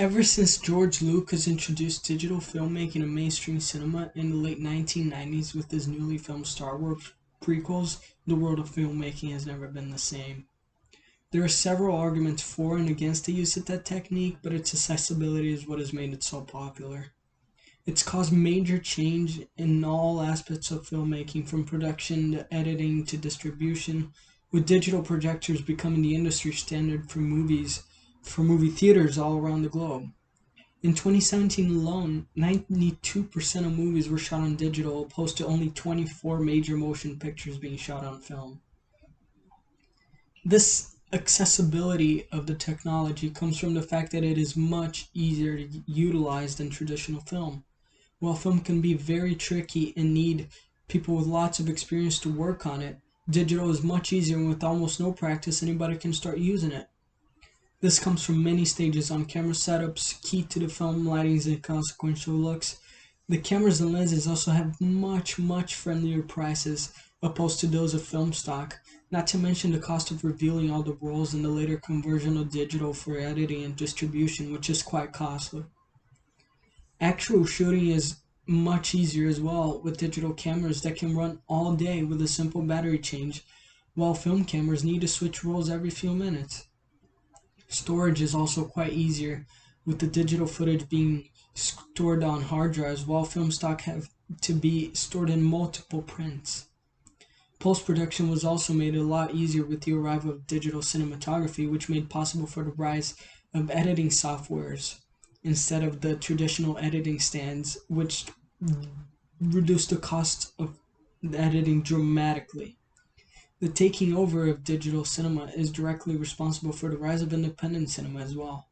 Ever since George Lucas introduced digital filmmaking to mainstream cinema in the late 1990s with his newly filmed Star Wars prequels, the world of filmmaking has never been the same. There are several arguments for and against the use of that technique, but its accessibility is what has made it so popular. It's caused major change in all aspects of filmmaking, from production to editing to distribution, with digital projectors becoming the industry standard for movie theaters all around the globe. In 2017 alone, 92% of movies were shot on digital, opposed to only 24 major motion pictures being shot on film. This accessibility of the technology comes from the fact that it is much easier to utilize than traditional film. While film can be very tricky and need people with lots of experience to work on it, digital is much easier, and with almost no practice, anybody can start using it. This comes from many stages on camera setups, key to the film lightings and consequential looks. The cameras and lenses also have much friendlier prices opposed to those of film stock, not to mention the cost of revealing all the rolls and the later conversion of digital for editing and distribution, which is quite costly. Actual shooting is much easier as well with digital cameras that can run all day with a simple battery change, while film cameras need to switch rolls every few minutes. Storage is also quite easier, with the digital footage being stored on hard drives, while film stock have to be stored in multiple prints. Post-production was also made a lot easier with the arrival of digital cinematography, which made possible for the rise of editing softwares instead of the traditional editing stands, which reduced the cost of editing dramatically. The taking over of digital cinema is directly responsible for the rise of independent cinema as well.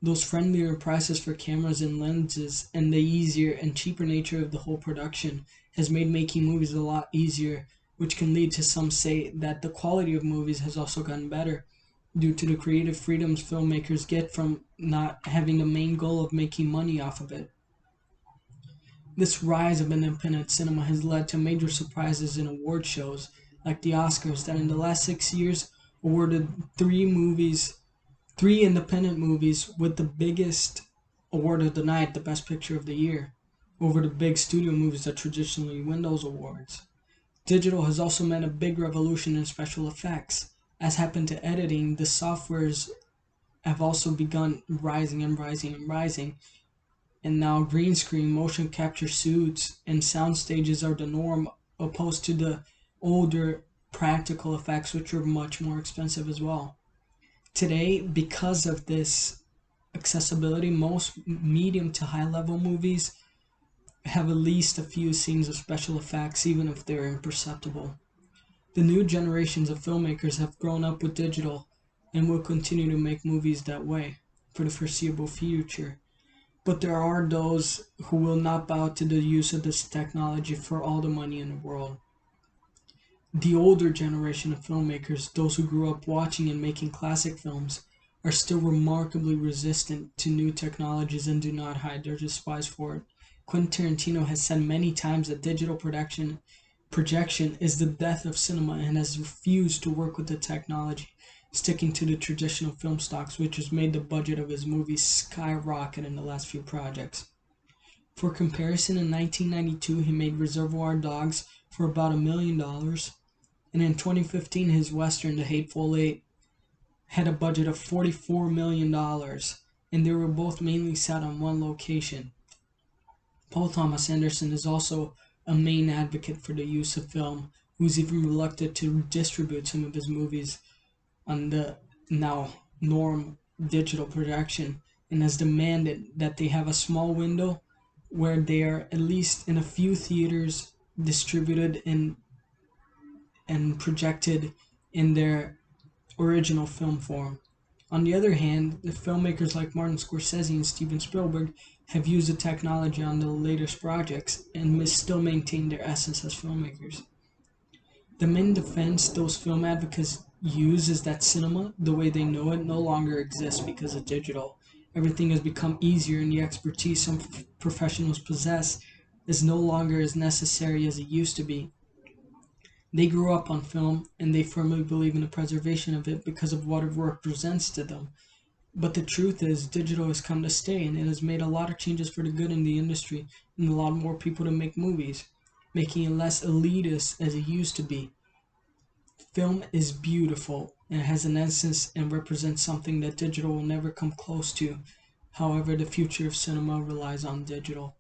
Those friendlier prices for cameras and lenses and the easier and cheaper nature of the whole production has made making movies a lot easier, which can lead to some say that the quality of movies has also gotten better due to the creative freedoms filmmakers get from not having the main goal of making money off of it. This rise of independent cinema has led to major surprises in award shows like the Oscars that in the last 6 years awarded three independent movies with the biggest award of the night, the Best Picture of the Year, over the big studio movies that traditionally win those awards. Digital has also meant a big revolution in special effects. As happened to editing, the softwares have also begun rising, and now green screen, motion capture suits, and sound stages are the norm, opposed to the older practical effects, which are much more expensive as well. Today, because of this accessibility, most medium to high level movies have at least a few scenes of special effects, even if they're imperceptible. The new generations of filmmakers have grown up with digital and will continue to make movies that way for the foreseeable future. But there are those who will not bow to the use of this technology for all the money in the world. The older generation of filmmakers, those who grew up watching and making classic films, are still remarkably resistant to new technologies and do not hide their despise for it. Quentin Tarantino has said many times that digital projection is the death of cinema and has refused to work with the technology, sticking to the traditional film stocks, which has made the budget of his movies skyrocket in the last few projects. For comparison, in 1992 he made Reservoir Dogs for about $1 million, and in 2015 his western The Hateful Eight had a budget of $44 million, and they were both mainly set on one location. Paul Thomas Anderson is also a main advocate for the use of film, who's even reluctant to distribute some of his movies on the now norm digital projection, and has demanded that they have a small window where they are at least in a few theaters distributed and projected in their original film form. On the other hand, the filmmakers like Martin Scorsese and Steven Spielberg have used the technology on the latest projects and still maintain their essence as filmmakers. The main defense those film advocates use is that cinema, the way they know it, no longer exists because of digital. Everything has become easier, and the expertise some professionals possess is no longer as necessary as it used to be. They grew up on film, and they firmly believe in the preservation of it because of what it represents to them. But the truth is, digital has come to stay, and it has made a lot of changes for the good in the industry and a lot more people to make movies, making it less elitist as it used to be. Film is beautiful and has an essence and represents something that digital will never come close to. However, the future of cinema relies on digital.